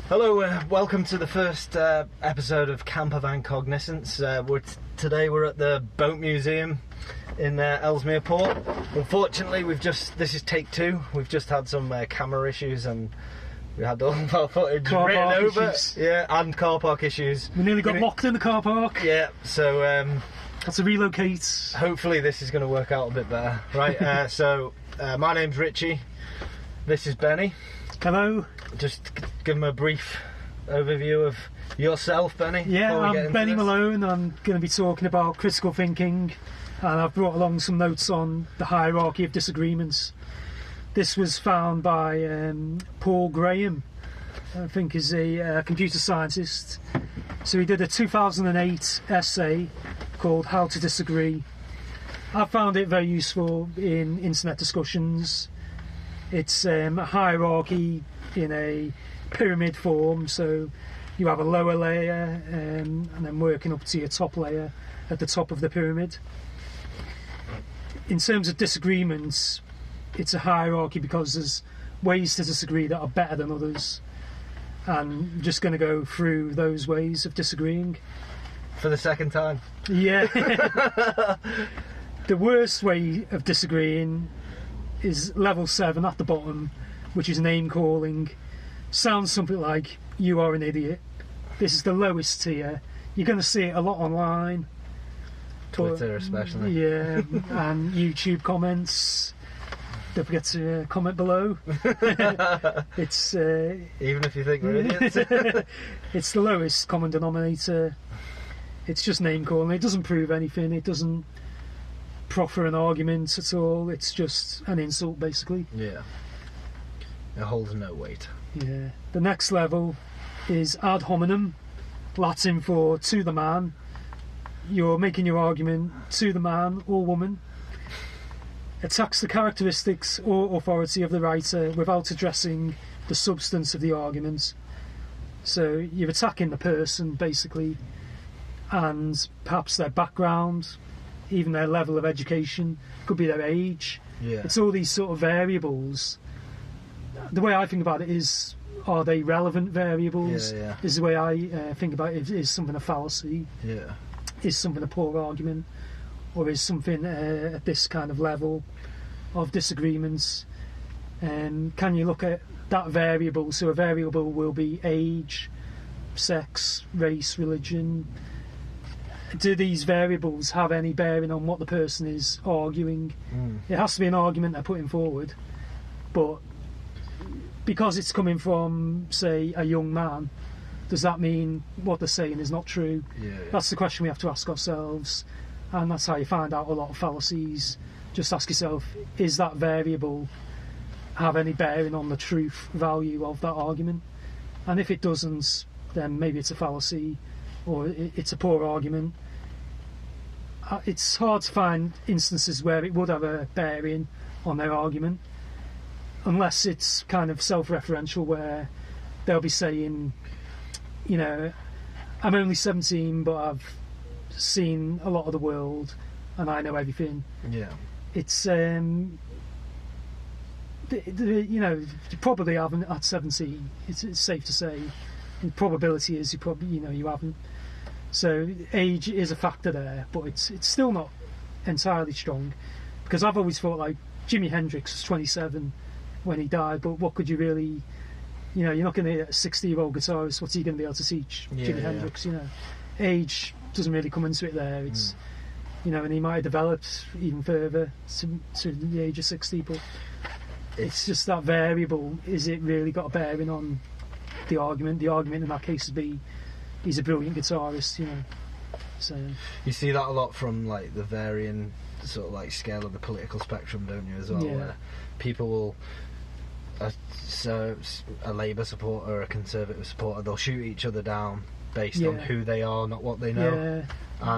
Hello, welcome to the first episode of Campervan Cognisance. Today we're at the Boat Museum in Ellesmere Port. Unfortunately, this is take two. We've just had some camera issues and we had all of our footage written over. Yeah, and car park issues. We nearly got locked in the car park. Yeah, so had to relocate. Hopefully this is going to work out a bit better. Right, my name's Richie. This is Benny. Hello. Just give them a brief overview of yourself, Benny. Yeah, I'm Benny Malone. I'm going to be talking about critical thinking, and I've brought along some notes on the hierarchy of disagreements. This was found by Paul Graham, I think is a computer scientist. So he did a 2008 essay called How to Disagree. I found it very useful in internet discussions. It's a hierarchy in a pyramid form, so you have a lower layer and then working up to your top layer at the top of the pyramid. In terms of disagreements, it's a hierarchy because there's ways to disagree that are better than others, and I'm just going to go through those ways of disagreeing. For the second time? Yeah. The worst way of disagreeing is level 7 at the bottom, which is name calling. Sounds something like, "You are an idiot." This is the lowest tier. You're going to see it a lot online. Twitter especially. Yeah, and YouTube comments. Don't forget to comment below. It's even if you think we're idiots. It's the lowest common denominator. It's just name calling. It doesn't prove anything. It doesn't proffer an argument at all. It's just an insult, basically. Yeah. It holds no weight. Yeah. The next level is ad hominem, Latin for to the man. You're making your argument to the man or woman. Attacks the characteristics or authority of the writer without addressing the substance of the argument. So you're attacking the person, basically, and perhaps their background, even their level of education, could be their age. Yeah. It's all these sort of variables. The way I think about it is, are they relevant variables? Yeah. Is the way I think about it. Is something a fallacy? Yeah. Is something a poor argument? Or is something at this kind of level of disagreements? Can you look at that variable? So a variable will be age, sex, race, religion. Do these variables have any bearing on what the person is arguing? It has to be an argument they're putting forward, but because it's coming from, say, a young man, does that mean what they're saying is not true? Yeah. That's the question we have to ask ourselves, and that's how you find out a lot of fallacies. Just ask yourself, is that variable have any bearing on the truth value of that argument? And if it doesn't, then maybe it's a fallacy, or it's a poor argument. It's hard to find instances where it would have a bearing on their argument, unless it's kind of self-referential, where they'll be saying, you know, I'm only 17 but I've seen a lot of the world and I know everything. Yeah. It's you know, you probably haven't at 17. It's safe to say. The probability is you haven't. So age is a factor there, but it's still not entirely strong, because I've always thought, like, Jimi Hendrix was 27 when he died, but what could you really, you know, you're not going to get a 60-year-old guitarist, what's he going to be able to teach Jimi Hendrix? You know, age doesn't really come into it there. It's you know, and he might have developed even further to the age of 60, but it's just that variable. Is it really got a bearing on the argument? The argument in that case would be, he's a brilliant guitarist, you know. So you see that a lot from, like, the varying sort of, like, scale of the political spectrum, don't you, as well? Yeah. Where people will, so a Labour supporter or a Conservative supporter, they'll shoot each other down based on who they are, not what they know. Yeah.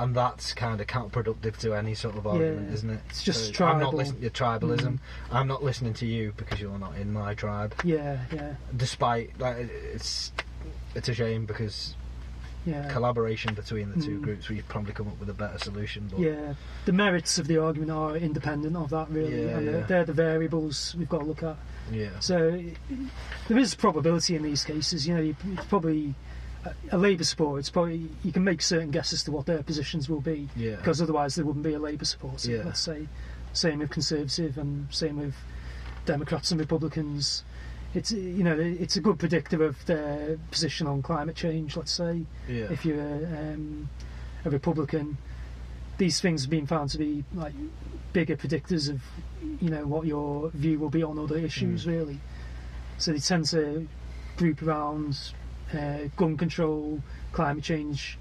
And that's kind of counterproductive to any sort of argument, isn't it? It's just so tribal. I'm not listening to tribalism. I'm not listening to you because you're not in my tribe. Yeah. Despite, like, it's a shame because collaboration between the two groups, we've probably come up with a better solution. But yeah, the merits of the argument are independent of that, really, and they're the variables we've got to look at. Yeah. So there is probability in these cases. It's probably a Labour supporter. It's probably you can make certain guesses to what their positions will be, because otherwise there wouldn't be a Labour supporter. Yeah. Let's say, same with Conservative and same with Democrats and Republicans. It's it's a good predictor of their position on climate change. Let's say, if you're a Republican, these things have been found to be like bigger predictors of what your view will be on other issues, really. So they tend to group around gun control, climate change.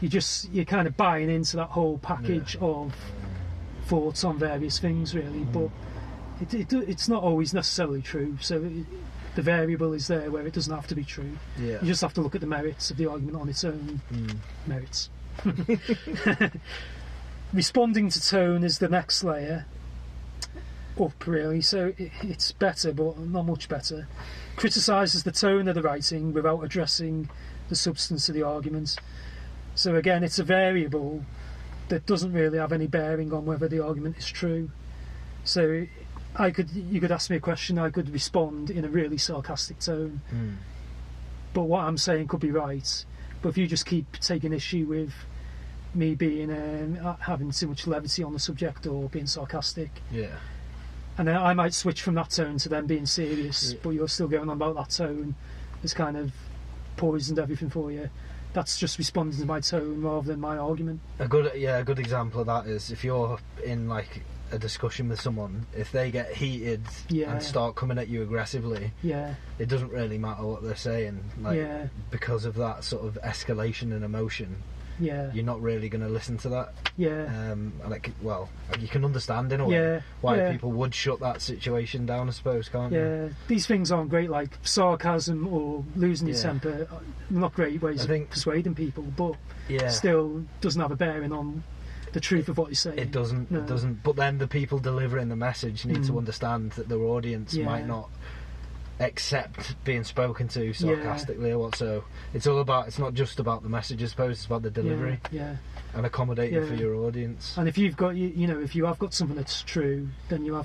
You're kind of buying into that whole package of thoughts on various things, really, but it's not always necessarily true. So the variable is there where it doesn't have to be true. You just have to look at the merits of the argument on its own merits. Responding to tone is the next layer up, really. So it's better, but not much better. Criticises the tone of the writing without addressing the substance of the argument. So again, it's a variable that doesn't really have any bearing on whether the argument is true. So you could ask me a question, I could respond in a really sarcastic tone, but what I'm saying could be right. But if you just keep taking issue with me being having too much levity on the subject or being sarcastic, and then I might switch from that tone to then being serious, but you're still going on about that tone, it's kind of poisoned everything for you. That's just responding to my tone rather than my argument. A good example of that is if you're in like a discussion with someone, if they get heated and start coming at you aggressively, it doesn't really matter what they're saying, because of that sort of escalation in emotion. You're not really going to listen to that. You can understand in a way why people would shut that situation down, I suppose, can't you? These things aren't great, like sarcasm or losing your temper. Not great ways of persuading people, but still doesn't have a bearing on the truth of what you're saying. It doesn't. No. It doesn't. But then the people delivering the message need to understand that their audience might not accept being spoken to sarcastically or what. So it's not just about the message, I suppose. It's about the delivery. And accommodating for your audience. And if you've got if you have got something that's true, then you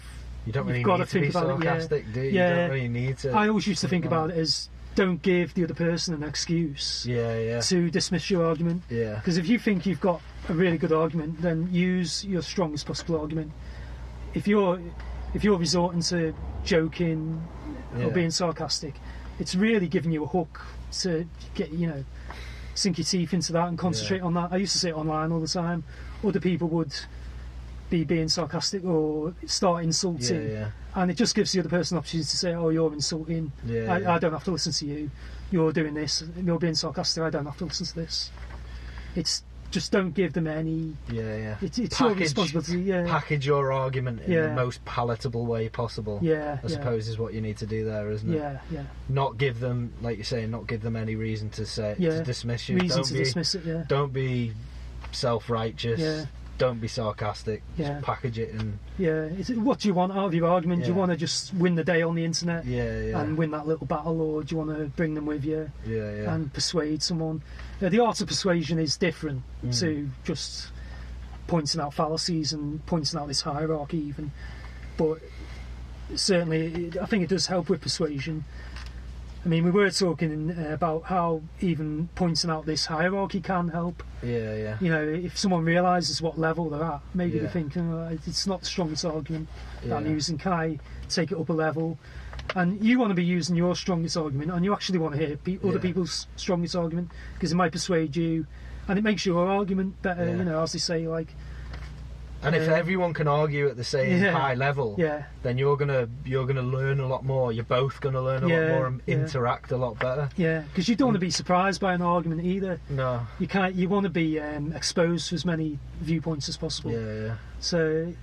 don't really need to be sarcastic, do you? You don't really need to. I always used to think about it as, don't give the other person an excuse to dismiss your argument. Because if you think you've got a really good argument, then use your strongest possible argument. If you're resorting to joking or being sarcastic, it's really giving you a hook to get sink your teeth into that and concentrate on that. I used to say it online all the time. Other people would be being sarcastic or start insulting, and it just gives the other person an opportunity to say, oh, you're insulting, I don't have to listen to you, you're doing this, you're being sarcastic, I don't have to listen to this. It's just don't give them any it's your responsibility. Package your argument in the most palatable way possible, I suppose is what you need to do there, isn't it? Not give them, like you're saying, not give them any reason to to dismiss you. Dismiss it. Don't be self-righteous, don't be sarcastic, just package it. And what do you want out of your argument? Do you want to just win the day on the internet and win that little battle, or do you want to bring them with you and persuade someone? The art of persuasion is different to just pointing out fallacies and pointing out this hierarchy even, but certainly I think it does help with persuasion. I mean, we were talking about how even pointing out this hierarchy can help. If someone realises what level they're at, maybe they think, it's not the strongest argument that I'm using, can I take it up a level? And you want to be using your strongest argument, and you actually want to hear other people's strongest argument, because it might persuade you, and it makes your argument better, as they say, like... And if everyone can argue at the same high level, then you're gonna learn a lot more. You're both gonna learn a lot more and interact a lot better. Because you don't want to be surprised by an argument either. No, you can't. You want to be exposed to as many viewpoints as possible. So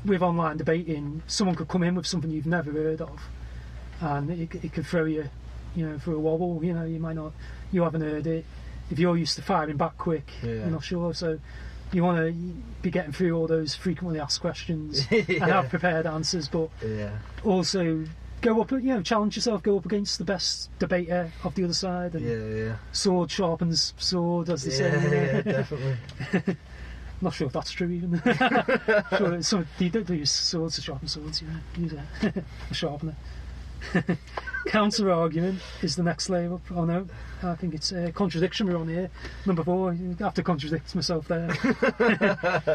with online debating, someone could come in with something you've never heard of, and it could throw you, for a wobble. You haven't heard it. If you're used to firing back quick, you're not sure. So you want to be getting through all those frequently asked questions and have prepared answers, but also go up, challenge yourself, go up against the best debater of the other side. And sword sharpens sword, as they say. Yeah, definitely. Not sure if that's true even. Sure, you don't use swords to sharpen swords, use a sharpener. Counter argument is the next layer up. Oh no, I think it's contradiction. We're on here. Number 4. I have to contradict myself there.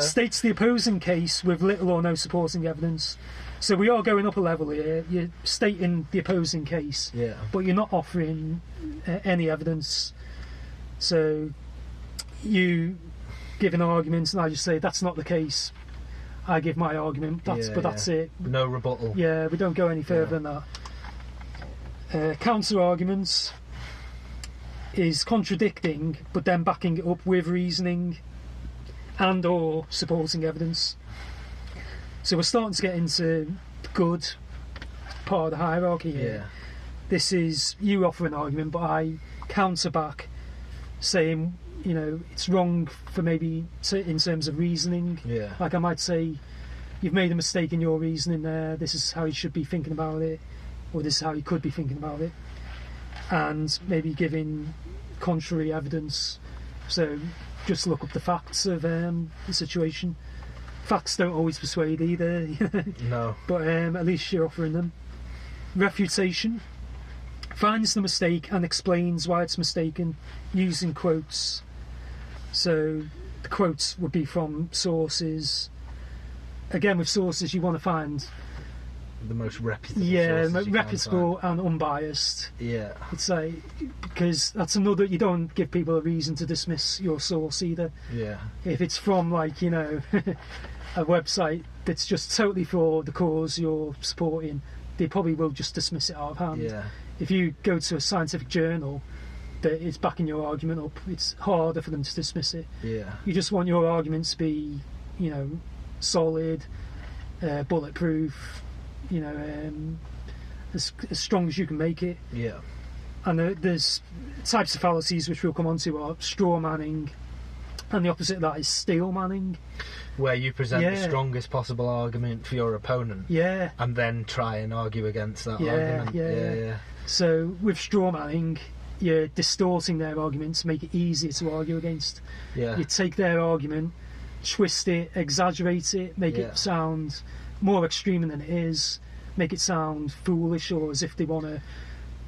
States the opposing case with little or no supporting evidence. So we are going up a level here. You're stating the opposing case, but you're not offering any evidence. So you give an argument, and I just say that's not the case. I give my argument. That's it. No rebuttal. Yeah, we don't go any further than that. Counter arguments is contradicting but then backing it up with reasoning and or supporting evidence. So we're starting to get into the good part of the hierarchy here. This is you offer an argument, but I counter back saying, it's wrong for maybe in terms of reasoning. Like I might say, you've made a mistake in your reasoning there, this is how you should be thinking about it, or this is how you could be thinking about it, and maybe giving contrary evidence. So just look up the facts of the situation. Facts don't always persuade either. No. But at least you're offering them. Refutation finds the mistake and explains why it's mistaken using quotes. So the quotes would be from sources. Again, with sources you want to find the most reputable reputable and unbiased. It's like, because that's another, you don't give people a reason to dismiss your source either. If it's from a website that's just totally for the cause you're supporting, they probably will just dismiss it out of hand. If you go to a scientific journal that is backing your argument up, it's harder for them to dismiss it. You just want your argument to be solid, bulletproof, as strong as you can make it. And there's types of fallacies which we'll come on to are straw manning, and the opposite of that is steel manning, where you present the strongest possible argument for your opponent and then try and argue against that argument. So with straw manning, you're distorting their argument to make it easier to argue against. You take their argument, twist it, exaggerate it, make it sound more extreme than it is, make it sound foolish or as if they want to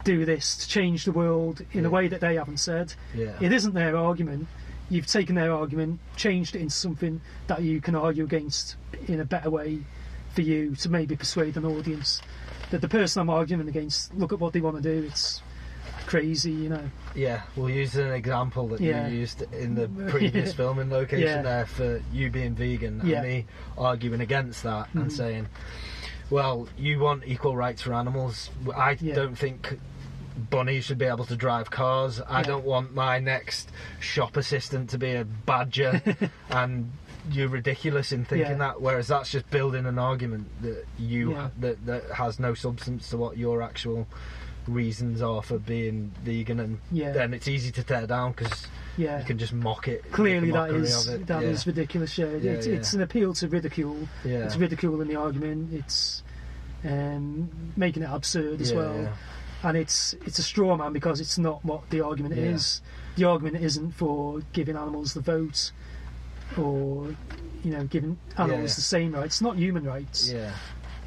do this to change the world in a way that they haven't said. It isn't their argument. You've taken their argument, changed it into something that you can argue against in a better way for you to maybe persuade an audience that the person I'm arguing against, look at what they want to do, it's crazy, We'll use an example that you used in the previous filming location there for you being vegan and me arguing against that and saying, well, you want equal rights for animals, I don't think bunnies should be able to drive cars, I don't want my next shop assistant to be a badger and you're ridiculous in thinking that, whereas that's just building an argument that that has no substance to what your actual reasons are for being vegan, and then it's easy to tear down because you can just mock it. Clearly that is ridiculous. It's an appeal to ridicule. It's ridicule in the argument, it's making it absurd as well. And it's a straw man because it's not what the argument is. The argument isn't for giving animals the vote or giving animals the same rights. It's not human rights.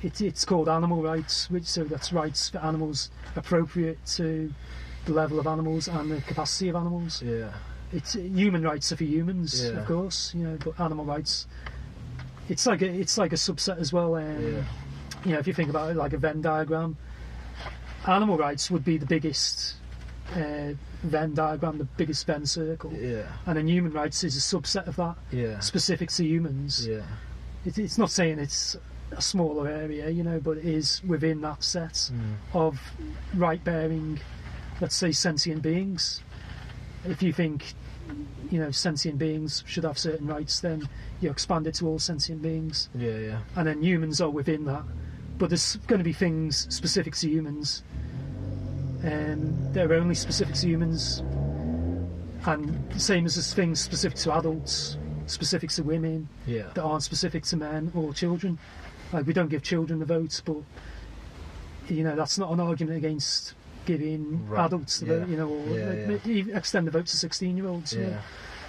It's called animal rights, so that's rights for animals appropriate to the level of animals and the capacity of animals. It's human rights are for humans, of course, but animal rights, it's like a subset as well. If you think about it like a Venn diagram, animal rights would be the biggest Venn diagram, the biggest Venn circle, and then human rights is a subset of that, specific to humans. It's not saying it's a smaller area, but it is within that set of right-bearing, let's say, sentient beings. If you think, sentient beings should have certain rights, then you expand it to all sentient beings. And then humans are within that. But there's going to be things specific to humans, they're only specific to humans, and the same as there's things specific to adults, specific to women, that aren't specific to men or children. Like, we don't give children the vote, but that's not an argument against giving adults the vote, or extend the vote to 16-year-olds. Yeah.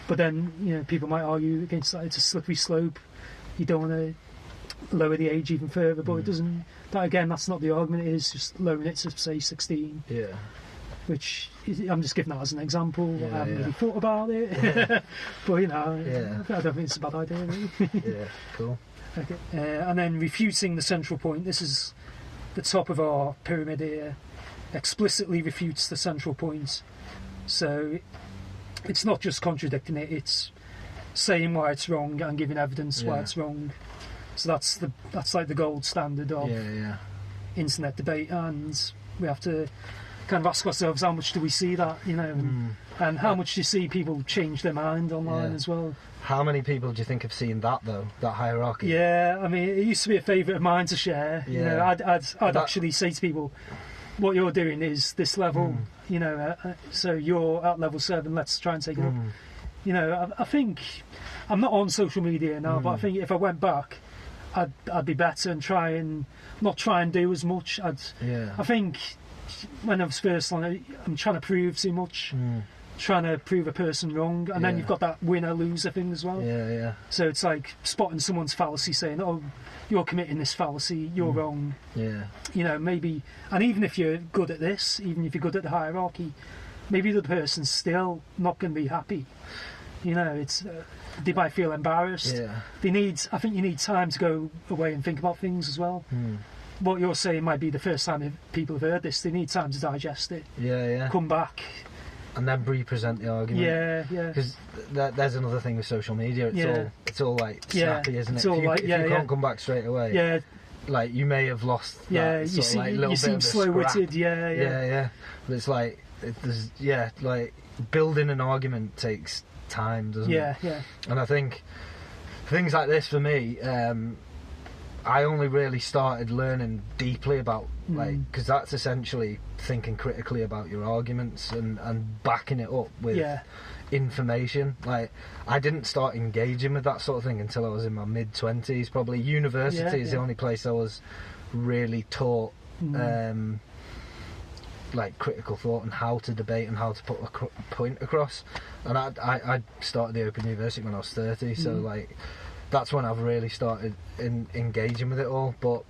But then, people might argue against that. It's a slippery slope. You don't want to lower the age even further, but it doesn't. That again, that's not the argument. It is just lowering it to say 16. Yeah. Which I'm just giving that as an example. Yeah, I haven't really thought about it, but I don't think it's a bad idea. Really. Yeah. Cool. Okay. And then refuting the central point. This is the top of our pyramid here. Explicitly refutes the central point. So it's not just contradicting it; it's saying why it's wrong and giving evidence why it's wrong. So that's like the gold standard of internet debate, and we have to kind of ask ourselves how much do we see that, and how much do you see people change their mind online as well. How many people do you think have seen that though? That hierarchy? Yeah, I mean, it used to be a favourite of mine to share. Yeah. I'd actually say to people, what you're doing is this level, so you're at level 7, let's try and take it up. I think I'm not on social media now, but I think if I went back, I'd be better and not try and do as much. I think when I was first on it, I'm trying to prove too much, trying to prove a person wrong, and then you've got that winner-loser thing as well. Yeah. So it's like spotting someone's fallacy, saying, "Oh, you're committing this fallacy, you're wrong." Yeah. Maybe, and even if you're good at this, even if you're good at the hierarchy, maybe the person's still not going to be happy. It's they might feel embarrassed. Yeah. I think you need time to go away and think about things as well. What you're saying might be the first time people have heard this. They need time to digest it. Yeah. Come back. And then re-present the argument. Yeah. Because there's another thing with social media. It's all like snappy, isn't it? If you can't come back straight away. Like you may have lost. That you sort of, little you seem bit of slow-witted. Yeah. But it's like like building an argument takes time, doesn't it? Yeah. And I think things like this for me, I only really started learning deeply about because that's essentially thinking critically about your arguments and backing it up with information. Like I didn't start engaging with that sort of thing until I was in my mid-20s. Probably university is the only place I was really taught like critical thought and how to debate and how to put a point across. And I started the Open University when I was 30, so like that's when I've really started engaging with it all. But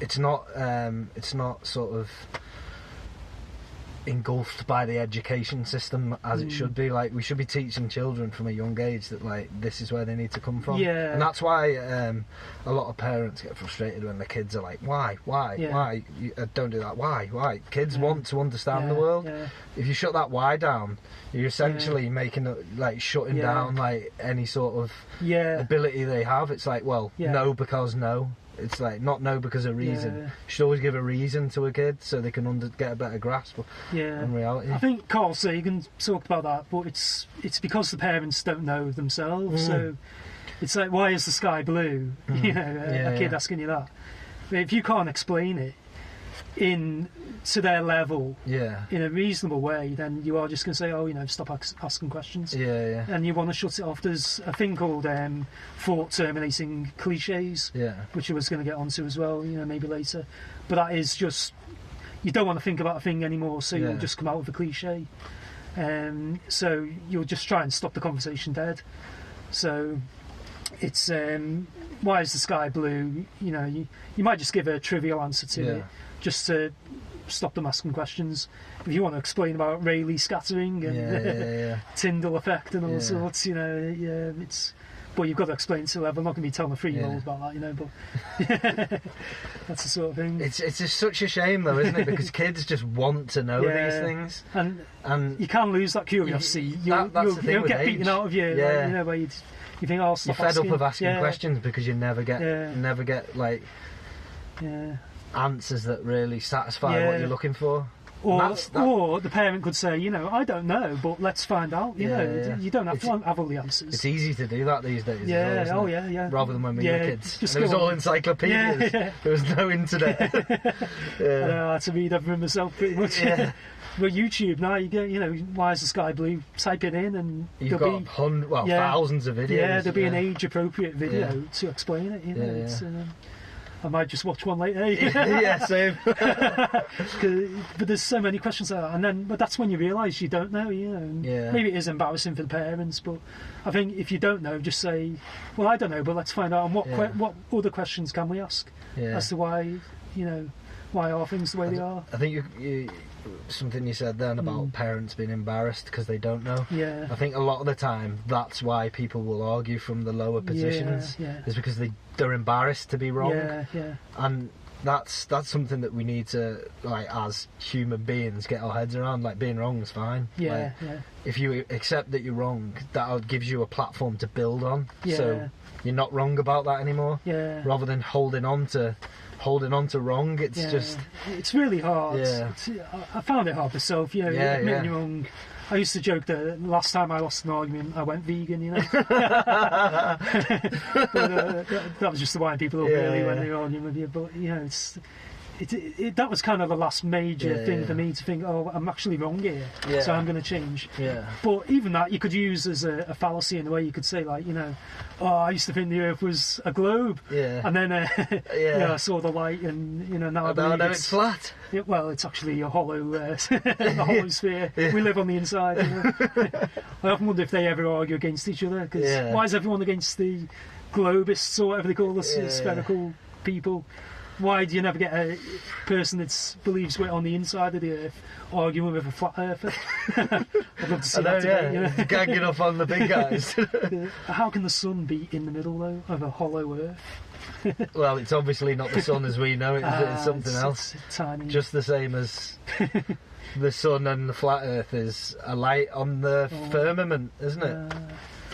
it's not sort of engulfed by the education system as it should be. Like we should be teaching children from a young age that like this is where they need to come from. And that's why a lot of parents get frustrated when the kids are like, why you, don't do that, why kids want to understand the world. If you shut that why down, you're essentially making like shutting down like any sort of ability they have. It's like, well, no because no. It's like not no because of reason. You should always give a reason to a kid so they can get a better grasp on reality. I think Carl Sagan talked about that, but it's because the parents don't know themselves. So it's like, why is the sky blue? A kid asking you that. But if you can't explain it to their level in a reasonable way, then you are just going to say, stop asking questions. And you want to shut it off. There's a thing called thought terminating cliches, which I was going to get onto as well, maybe later. But that is just, you don't want to think about a thing anymore, so you'll just come out with a cliche. So you'll just try and stop the conversation dead. So it's why is the sky blue? You might just give a trivial answer to it, just to stop them asking questions. If you want to explain about Rayleigh scattering and Tyndall effect and all sorts, it's. But you've got to explain to level. I'm not going to be telling a 3-year-old about that, but that's the sort of thing. It's just such a shame, though, isn't it? Because kids just want to know these things, and you can lose that curiosity. You'll get beaten out of you. Where you think, "I'll stop." You're fed up of asking questions because you never get like answers that really satisfy what you're looking for. Or the parent could say, I don't know, but let's find out. You don't have to have all the answers. It's easy to do that these days. As well, isn't it? Rather than when we were kids. It was all encyclopedias. There was no internet. I had to read everything myself pretty much. But YouTube now, you get, why is the sky blue? Type it in, and you've got thousands of videos. There'll be an age-appropriate video to explain it. I might just watch one later. Yeah, same. But there's so many questions there, but that's when you realise you don't know. And Yeah. maybe it is embarrassing for the parents, but I think if you don't know, just say, "Well, I don't know, but let's find out." And what other questions can we ask as to why why are things the way they are? I think you something you said then about parents being embarrassed because they don't know. Yeah. I think a lot of the time that's why people will argue from the lower positions. Yeah. Is because they're embarrassed to be wrong. Yeah. And that's something that we need to, like, as human beings, get our heads around. Like, being wrong is fine. Yeah. If you accept that you're wrong, that gives you a platform to build on. Yeah. So you're not wrong about that anymore. Yeah. Rather than holding on to wrong, it's it's really hard. Yeah. I found it hard myself. Admitting yeah. you're wrong. I used to joke that last time I lost an argument, I went vegan. But, that was just to wind people up really when they were arguing with you. But that was kind of the last major thing for me to think, oh, I'm actually wrong here, so I'm going to change. Yeah. But even that you could use as a fallacy in the way you could say, like, oh, I used to think the Earth was a globe, and then I saw the light, and now I believe it's flat. Well, it's actually a hollow, a hollow sphere. Yeah. We live on the inside. I often wonder if they ever argue against each other, because why is everyone against the globists or whatever they call us, spherical people? Why do you never get a person that believes we're on the inside of the Earth arguing with a flat earther? I'd love to see that debate. Gagging up on the big guys. How can the sun be in the middle, though, of a hollow Earth? Well, it's obviously not the sun as we know it. It's something else. It's tiny. Just the same as the sun and the flat Earth is a light on the firmament, isn't it?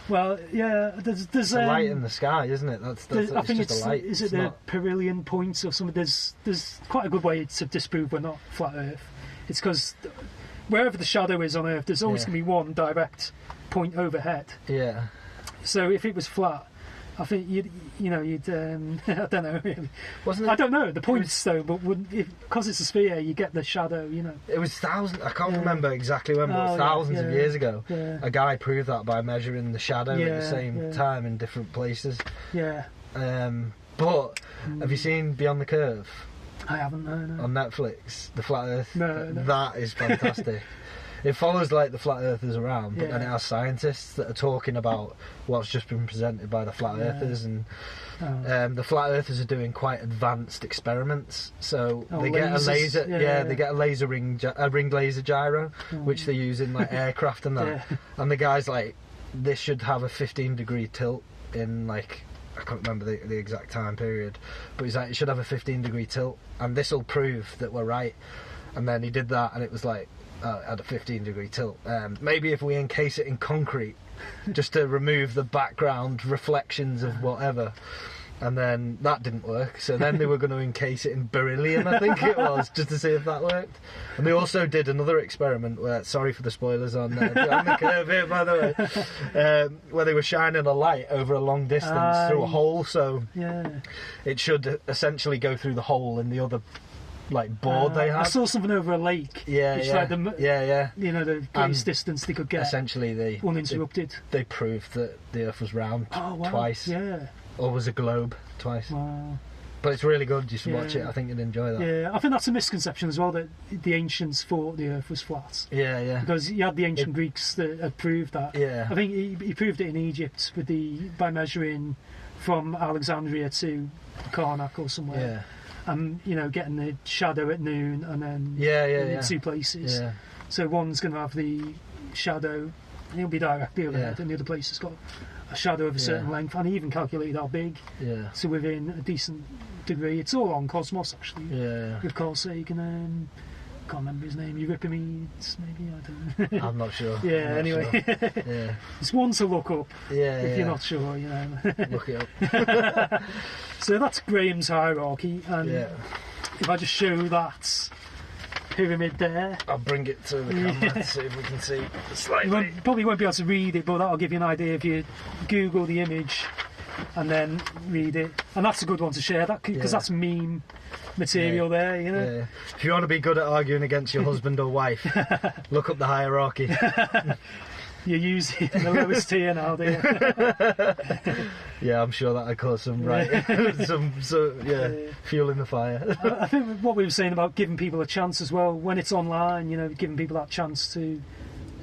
Well, yeah, there's a light in the sky, isn't it? I think just a light. Is it the Perihelion points or something? There's quite a good way to disprove we're not flat Earth. It's because wherever the shadow is on Earth, there's always going to be one direct point overhead. Yeah. So if it was flat, I think you'd I don't know really. Wasn't it? I don't know the points though, but because it's a sphere, you get the shadow. It was thousands. I can't remember exactly when, but it was thousands of years ago. Yeah. A guy proved that by measuring the shadow at the same time in different places. Yeah. But have you seen Beyond the Curve? I haven't. No. On Netflix, the Flat Earth. No. That is fantastic. It follows like the flat earthers around, but then it has scientists that are talking about what's just been presented by the flat earthers, and the flat earthers are doing quite advanced experiments. So they get a laser, they get a ringed laser gyro, which they use in like aircraft and that. And the guy's like, this should have a 15-degree tilt in like, I can't remember the exact time period, but he's like, it should have a 15-degree tilt, and this will prove that we're right. And then he did that, and it was like, at a 15-degree tilt. Maybe if we encase it in concrete, just to remove the background reflections of whatever. And then that didn't work, so then they were going to encase it in beryllium, I think it was, just to see if that worked. And they also did another experiment where, sorry for the spoilers on Beyond the Curve here, by the way, where they were shining a light over a long distance through a hole, so it should essentially go through the hole in the other board they had. I saw something over a lake. The greatest distance they could get. Essentially, they uninterrupted. They proved that the Earth was round twice. Yeah. Or was a globe twice. Wow. But it's really good. You should watch it. I think you'd enjoy that. Yeah, I think that's a misconception as well, that the ancients thought the Earth was flat. Yeah. Because you had the ancient Greeks that had proved that. Yeah. I think he proved it in Egypt by measuring from Alexandria to Karnak or somewhere. Yeah. And getting the shadow at noon, and then in two places. Yeah. So one's going to have the shadow, and it'll be directly overhead, and the other place has got a shadow of a certain length, and he even calculated how big. Yeah. So within a decent degree, it's all on Cosmos actually. Yeah. With Carl Sagan. Can't remember his name. Euripides, maybe, I don't know. I'm not sure. Anyway. Yeah. It's one to look up. If you're not sure, Look it up. So that's Graham's hierarchy, and if I just show that pyramid there, I'll bring it to the camera to see if we can see slightly. You probably won't be able to read it, but that'll give you an idea if you Google the image and then read it. And that's a good one to share, that because that's meme material there, Yeah. If you want to be good at arguing against your husband or wife, look up the hierarchy. You're using the lowest tier now, do you? Yeah, I'm sure that'd cause some fuel in the fire. I think what we were saying about giving people a chance as well, when it's online, you know, giving people that chance to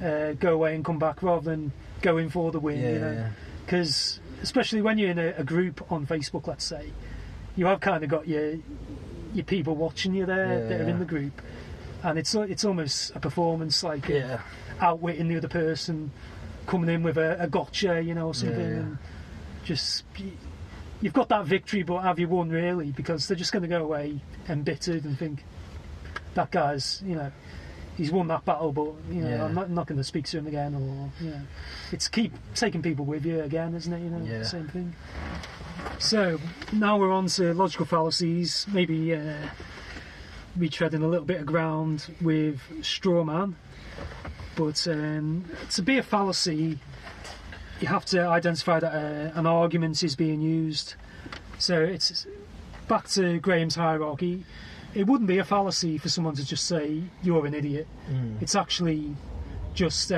go away and come back rather than going for the win, you know. Because especially when you're in a group on Facebook, let's say, you have kind of got your people watching you there that are in the group, and it's almost a performance, like outwitting the other person, coming in with a gotcha, you know, or something, and just you've got that victory, but have you won really? Because they're just going to go away embittered and think that guy's, you know, he's won that battle, but you know, I'm not going to speak to him again, or you know, it's keep taking people with you again, isn't it? You know, same thing. So now we're on to logical fallacies. Maybe retreading a little bit of ground with straw man. But to be a fallacy, you have to identify that an argument is being used. So it's back to Graham's hierarchy. It wouldn't be a fallacy for someone to just say you're an idiot. It's actually just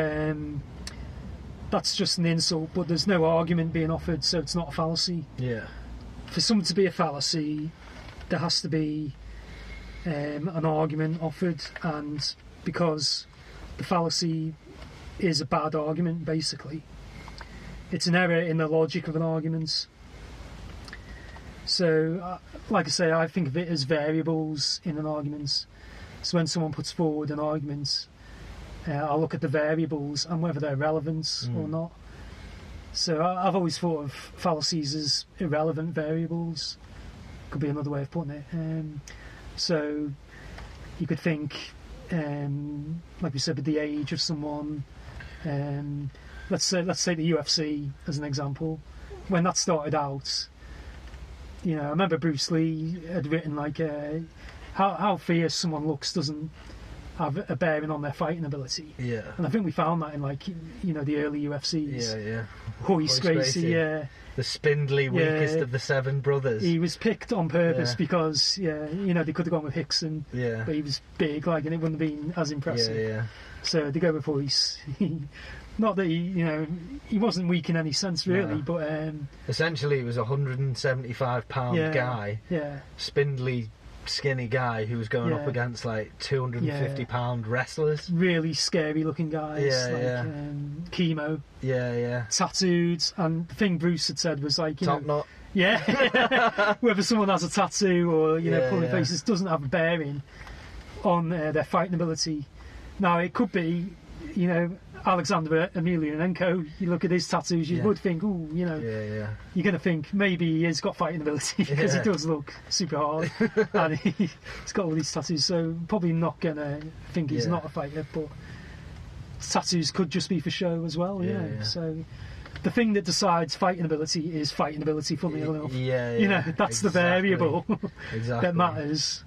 that's just an insult, but there's no argument being offered, so it's not a fallacy. Yeah. For something to be a fallacy, there has to be an argument offered, and because the fallacy is a bad argument, basically, it's an error in the logic of an argument. So, like I say, I think of it as variables in an argument. So when someone puts forward an argument, I'll look at the variables and whether they're relevant or not. So I've always thought of fallacies as irrelevant variables. Could be another way of putting it. So you could think, like we said, with the age of someone. Let's say the UFC as an example. When that started out, you know, I remember Bruce Lee had written like, how fierce someone looks doesn't have a bearing on their fighting ability. Yeah. And I think we found that in, like, you know, the early UFCs. Yeah. Hoist Gracie, the spindly, weakest of the 7 brothers. He was picked on purpose because, you know, they could have gone with Hickson, but he was big, like, and it wouldn't have been as impressive. So they go with Hoist. Not that he wasn't weak in any sense, really, but essentially he was a 175-pound guy, spindly, skinny guy who was going up against like 250-pound wrestlers. Really scary looking guys, chemo. Tattooed, and the thing Bruce had said was like, top knot. Whether someone has a tattoo or pulling faces doesn't have a bearing on their fighting ability. Now it could be, you know, Alexander Emelianenko, you look at his tattoos, you would think, ooh, you know, you're going to think maybe he has got fighting ability because he does look super hard and he's got all these tattoos, so probably not going to think he's not a fighter, but tattoos could just be for show as well, so the thing that decides fighting ability is fighting ability, funnily enough. You know, that's the variable that matters.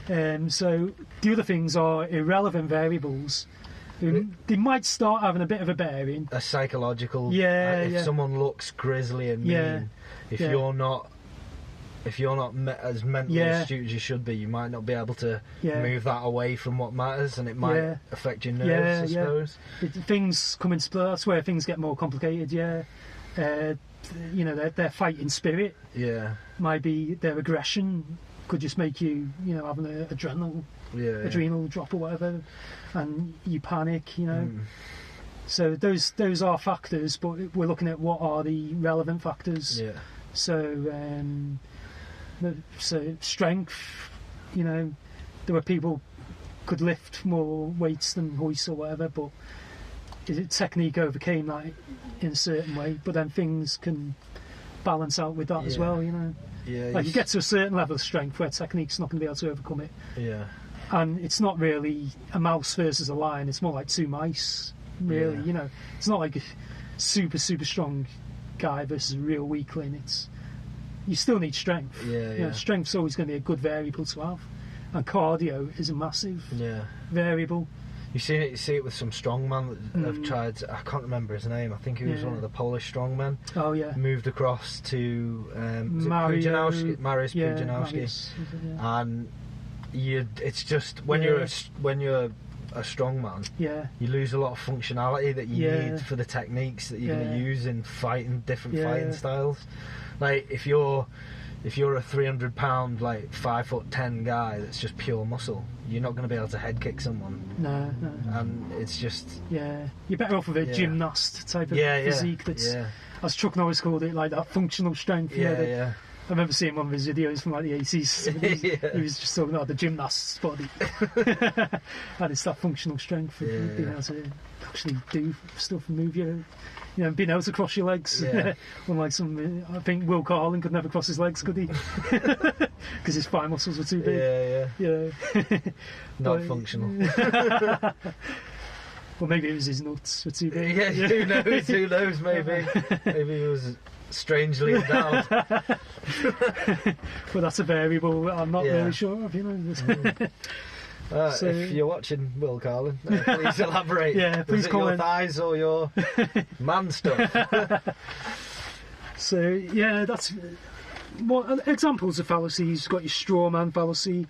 So the other things are irrelevant variables. They might start having a bit of a bearing. A psychological. If someone looks grisly and mean, if you're not as mentally astute as you should be, you might not be able to move that away from what matters, and it might affect your nerves. I suppose things come into play. That's where things get more complicated. You know, their fighting spirit. Might be their aggression. Could just make you, you know, having an adrenal drop or whatever, and you panic, you know. So those are factors, but we're looking at what are the relevant factors. So strength, you know, there were people could lift more weights than Hoist or whatever, but technique overcame that in a certain way. But then things can balance out with that as well, you know. Like you get to a certain level of strength where technique's not going to be able to overcome it. And it's not really a mouse versus a lion, it's more like 2 mice, really. You know, it's not like a super strong guy versus a real weakling. You still need strength. You know, strength's always going to be a good variable to have, and cardio is a massive variable. You see it with some strongmen that have tried. I can't remember his name. I think he was one of the Polish strongmen. Oh yeah. Moved across to Mariusz Pudzianowski, and it's just when you're a strongman, Yeah. you lose a lot of functionality that you Yeah. need for the techniques that you're going Yeah. to use in fighting different Yeah. fighting styles. Like if you're a 300-pound, like 5'10" guy that's just pure muscle, you're not going to be able to head kick someone. No. And it's just Yeah. You're better off with a Yeah. gymnast type of yeah, physique that's, as Chuck Norris called it, like that functional strength. You know, yeah. I remember seeing one of his videos from like the 80s. Yeah. He was just talking about the gymnast's body. And it's that functional strength of being able to actually do stuff and move your, being able to cross your legs. Yeah. Unlike I think Will Carlin could never cross his legs, could he? Because his thigh muscles were too big. Yeah. Not But- functional. Well, maybe it was his nuts were too big. Yeah, who knows? Who knows? Maybe he was strangely endowed. But that's a variable I'm not Yeah. really sure of, So- If you're watching Will Carlin, please elaborate. Yeah, please Was it your comment. thighs or your man stuff? So yeah, that's examples of fallacies. You've got your straw man fallacy,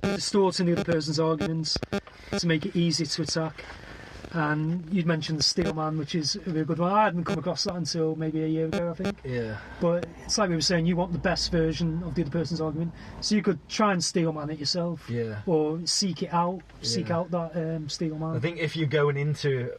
distorting the other person's arguments to make it easy to attack. And you'd mentioned the steel man, which is a really good one. I hadn't come across that until maybe a year ago, I think. Yeah. But it's like we were saying, you want the best version of the other person's argument, so you could try and steel man it yourself, Yeah. or seek out Yeah. that steel man. I think if you're going into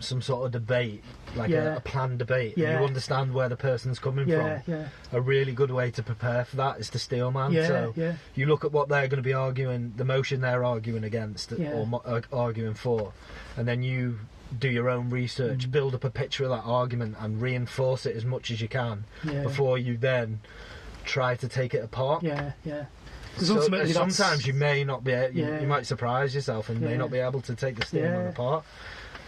some sort of debate, like Yeah. a planned debate, Yeah. and you understand where the person's coming Yeah, from, yeah, a really good way to prepare for that is to steel man. yeah, So yeah, you look at what they're going to be arguing, the motion they're arguing against Yeah. or arguing for, and then you do your own research, build up a picture of that argument and reinforce it as much as you can yeah. before you then try to take it apart. Yeah, yeah. Because So, ultimately, sometimes you may not be, Yeah. you might surprise yourself and may Yeah. not be able to take the steel man Yeah. apart.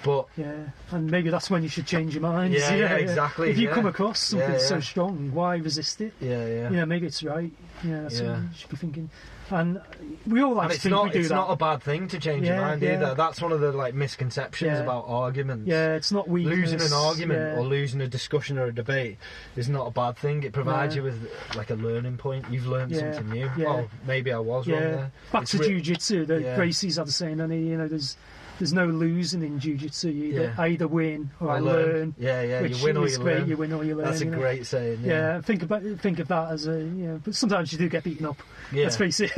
But Yeah, and maybe that's when you should change your mind. Yeah, exactly, If you yeah. come across something Yeah, so yeah. strong, why resist it? yeah. Maybe it's right. That's Yeah. what you should be thinking. And we all like And to it's think we do it's that. not a bad thing to change your Yeah, mind yeah. either. That's one of the misconceptions Yeah. about arguments. Yeah, it's not weakness. Losing an argument yeah. or losing a discussion or a debate is not a bad thing. It provides No. you with like a learning point. You've learned Yeah, something new. yeah. Oh, maybe I was wrong Yeah, there. back It's to re- jiu-jitsu. The Yeah. Gracie's had the saying, and there's no losing in jiu-jitsu. I either win or I learn. Yeah. Which You win or is you great. learn. You win or you learn. That's a great saying. Yeah, think of that as a but sometimes you do get beaten up. Yeah. Let's face it.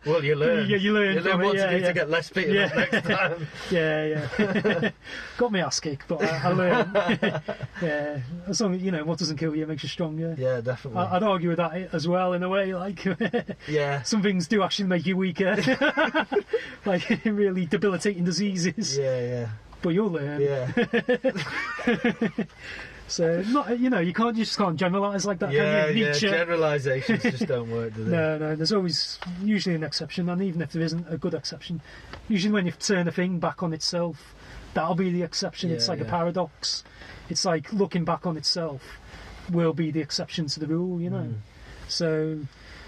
Well, you learn. Yeah, you learn from what it, to do yeah. to get less beaten up Yeah. next time. Yeah. Got me ass kicked, but I learned. Yeah, as long as what doesn't kill you makes you stronger. Yeah, definitely. I'd argue with that as well in a way. Like Yeah. some things do actually make you weaker, like really debilitating diseases. Yeah. But you'll learn. Yeah. So not you can't generalise like that. Yeah. Can you? Nietzsche. Generalizations just don't work, do they? No, there's always usually an exception, and even if there isn't a good exception, usually when you turn a thing back on itself, that'll be the exception. It's Yeah, like a yeah. paradox. It's like looking back on itself will be the exception to the rule, So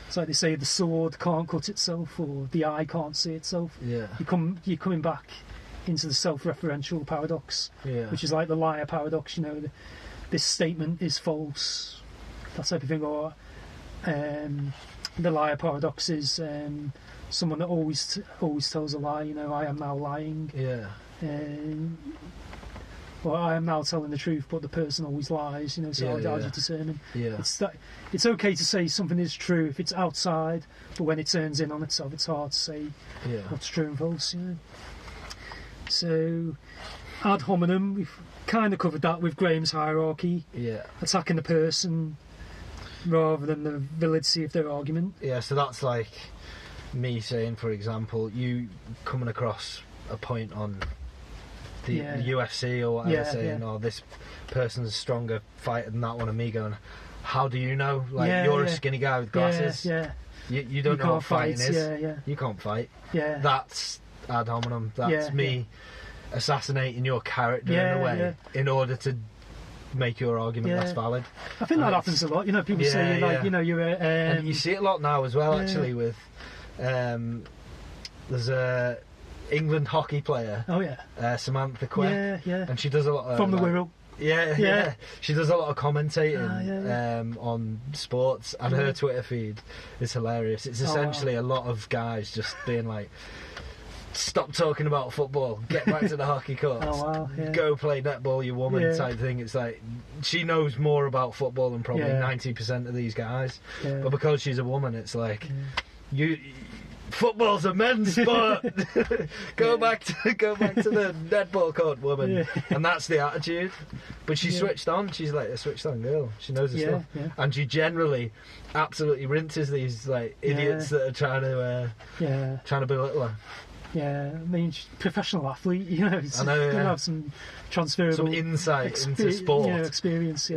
it's like they say the sword can't cut itself, or the eye can't see itself. Yeah. You're coming back into the self-referential paradox, Yeah. which is like the liar paradox. This statement is false, that type of thing, or the liar paradox is someone that always tells a lie. I am now lying, Yeah. or I am now telling the truth, but the person always lies. So Yeah, how do yeah. you determine? Yeah. It's okay to say something is true if it's outside, but when it turns in on itself, it's hard to say Yeah. what's true and false. So ad hominem, we've kind of covered that with Graham's hierarchy, Yeah. attacking the person rather than the validity of their argument. Yeah, so that's like me saying, for example, you coming across a point on the Yeah. UFC or whatever, Yeah, saying, yeah. "Oh, this person's a stronger fighter than that one," and me going, "How do you know? Like, Yeah, you're yeah. a skinny guy with glasses. Yeah, You don't you know what can't fighting fight. is. Yeah. You can't fight. Yeah. That's ad hominem. That's Yeah, me assassinating your character in Yeah, a way in order to make your argument Yeah. less valid." I think that And happens a lot. People Yeah, say yeah. you're a. And you see it a lot now as well, Yeah. actually, with there's a England hockey player, Oh yeah. Samantha Quek, Yeah. and she does a lot of From the like, Wirral. Yeah. Yeah. She does a lot of commentating Ah, yeah. on sports, and Yeah. her Twitter feed is hilarious. It's Oh, wow. essentially a lot of guys just being like stop talking about football, get back to the hockey courts, Oh wow, yeah. go play netball, you woman Yeah. type thing. It's like she knows more about football than probably Yeah. 90% of these guys, Yeah. but because she's a woman, it's like football's a men's sport. Go back to the netball court, woman. Yeah. And that's the attitude. But she switched on. She's like a switched on girl. She knows her stuff, and she generally absolutely rinses these like idiots that are trying to belittle her. Yeah, I mean, she's a professional athlete, you know. I know, gonna have some transferable, some insight into sport. you know, experience.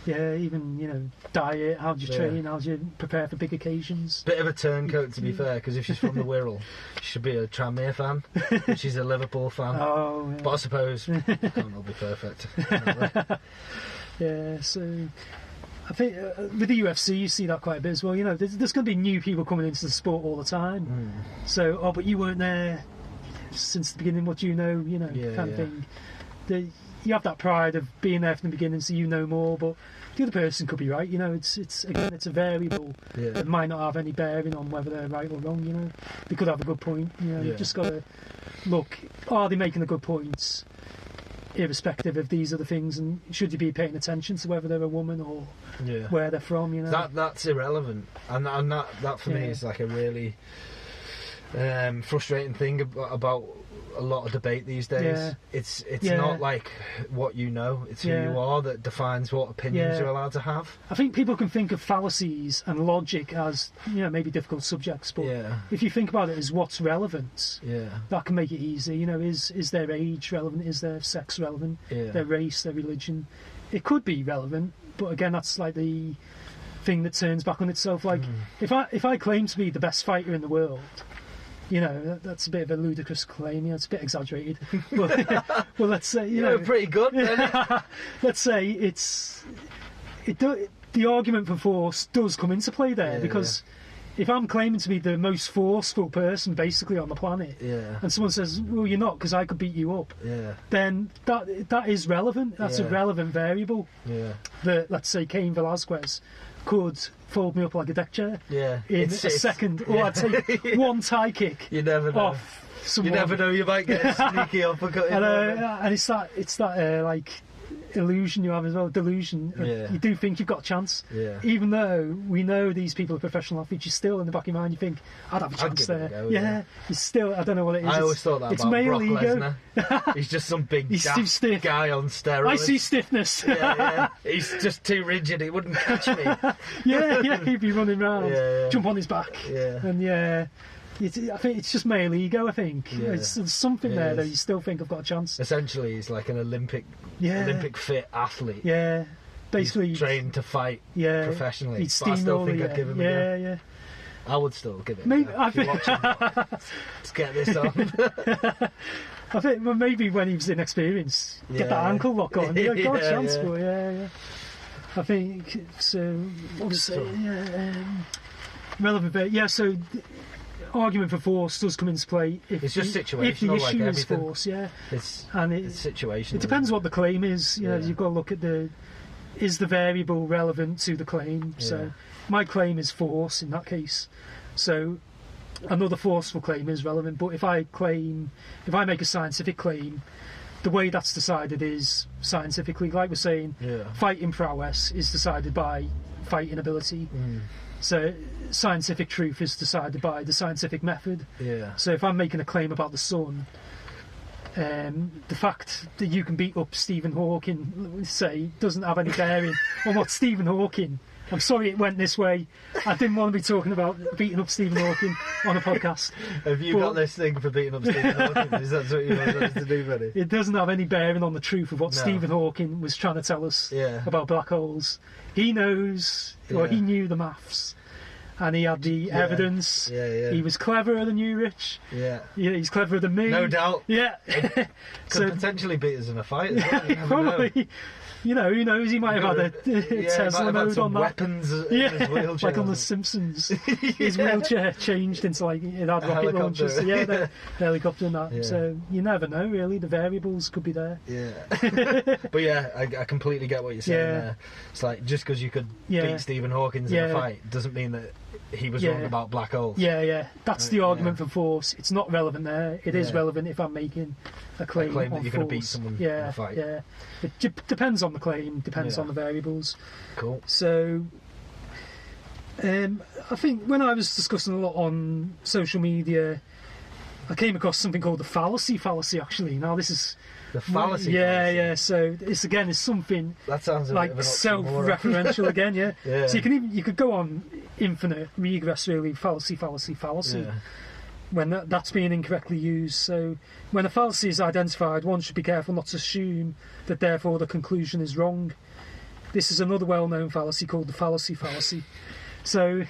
Yeah, even, you know, diet, how do you train, how do you prepare for big occasions. Bit of a turncoat, to be fair, because if she's from the Wirral, she should be a Tranmere fan. But she's a Liverpool fan. Oh, yeah. But I suppose can't all be perfect. Yeah, so I think with the UFC you see that quite a bit as well. You know, there's going to be new people coming into the sport all the time. So, but you weren't there since the beginning. What do you know? You know, kind of thing. You have that pride of being there from the beginning, so you know more. But the other person could be right. You know, it's a variable that might not have any bearing on whether they're right or wrong. You know, they could have a good point. You know, you've just got to look: are they making the good points, irrespective of these other things? And should you be paying attention to whether they're a woman or where they're from? You know, that's irrelevant, and that for me is like a really frustrating thing about a lot of debate these days. It's not like what you know, it's who you are that defines what opinions you're allowed to have. I think people can think of fallacies and logic as, you know, maybe difficult subjects, but if you think about it as what's relevant, that can make it easy. You know, is their age relevant? Is their sex relevant? Their race, their religion? It could be relevant, but again, that's like the thing that turns back on itself. Like if I claim to be the best fighter in the world, you know, that's a bit of a ludicrous claim. You know, it's a bit exaggerated. But well, let's say you know, pretty good. Let's say the argument for force does come into play there, because if I'm claiming to be the most forceful person basically on the planet, and someone says, "Well, you're not, because I could beat you up," then that is relevant. That's a relevant variable. That, let's say, Cain Velasquez could fold me up like a deck chair in a second, or I'd take one tie kick. You never know. Off someone. You never know. You might get a sneaky uppercut. And it's that like illusion you have as well, delusion. You do think you've got a chance, even though we know these people are professional athletes. You still, in the back of your mind, you think I'd have a chance there. You still, I don't know what it is. I always thought that it's about male Brock ego. Lesnar. He's just some big He's too stiff guy on steroids. I see stiffness. He's just too rigid. He wouldn't catch me. He'd be running around, jump on his back, and I think it's just male ego. I think there's something there that you still think I've got a chance. Essentially, he's like an Olympic fit athlete. Basically he's trained to fight professionally. He'd but I still think I'd give him a go. I would still give it a go. I think let's get this on. I think maybe when he was inexperienced, get that ankle lock on. Got a chance for I think so. What was it? Relevant bit. So argument for force does come into play it's just situational. If the issue like is force, it's situational. It depends what the claim is. You know, you've got to look at is the variable relevant to the claim. So my claim is force in that case. So another forceful claim is relevant. But if I make a scientific claim, the way that's decided is scientifically. Like we're saying, fighting prowess is decided by fighting ability. So scientific truth is decided by the scientific method. So if I'm making a claim about the sun, the fact that you can beat up Stephen Hawking, say, doesn't have any bearing on what Stephen Hawking... I'm sorry it went this way. I didn't want to be talking about beating up Stephen Hawking on a podcast. Have you got this thing for beating up Stephen Hawking? Is that what you want us to do, buddy? It doesn't have any bearing on the truth of what Stephen Hawking was trying to tell us about black holes. He knows, or he knew the maths, and he had the evidence. He was cleverer than you, Rich. He's cleverer than me. No doubt. Could So potentially beat us in a fight as well. You never probably. know. You know, who knows? He might have had a Tesla mode on that. Weapons in his wheelchair. Like on The Simpsons. His wheelchair changed into like it had rocket launchers. The helicopter and that. So you never know, really. The variables could be there. But I completely get what you're saying there. It's like just because you could beat Stephen Hawking in a fight doesn't mean that he was wrong about black holes. Yeah. That's the argument for force. It's not relevant there. It is relevant if I'm making a claim that on you're going to beat someone in a fight. Yeah. It depends on the claim, depends on the variables. Cool. So, I think when I was discussing a lot on social media, I came across something called the fallacy actually. Now this is the fallacy. Yeah. So it's something that sounds like self-referential again. Yeah. So you could go on infinite regress really. Fallacy. Yeah. When that's being incorrectly used. So when a fallacy is identified, one should be careful not to assume that therefore the conclusion is wrong. This is another well-known fallacy called the fallacy. So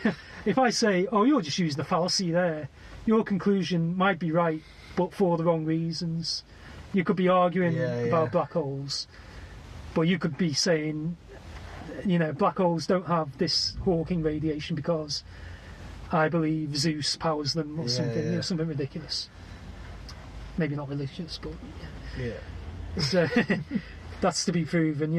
if I say, "Oh, you're just using a fallacy there," your conclusion might be right, but for the wrong reasons. You could be arguing about black holes, but you could be saying, black holes don't have this Hawking radiation because I believe Zeus powers them or something, something ridiculous. Maybe not religious, but so that's to be proven.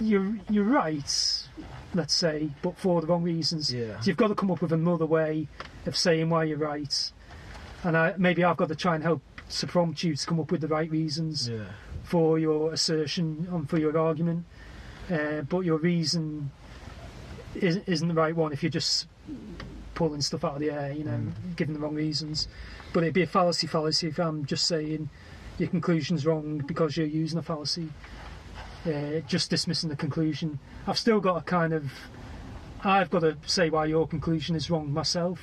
You're right, let's say, but for the wrong reasons. Yeah. So you've got to come up with another way of saying why you're right, and maybe I've got to try and help to prompt you to come up with the right reasons for your assertion and for your argument. But your reason isn't the right one if you're just pulling stuff out of the air, giving the wrong reasons. But it'd be a fallacy if I'm just saying your conclusion's wrong because you're using a fallacy, just dismissing the conclusion. I've still got I've got to say why your conclusion is wrong myself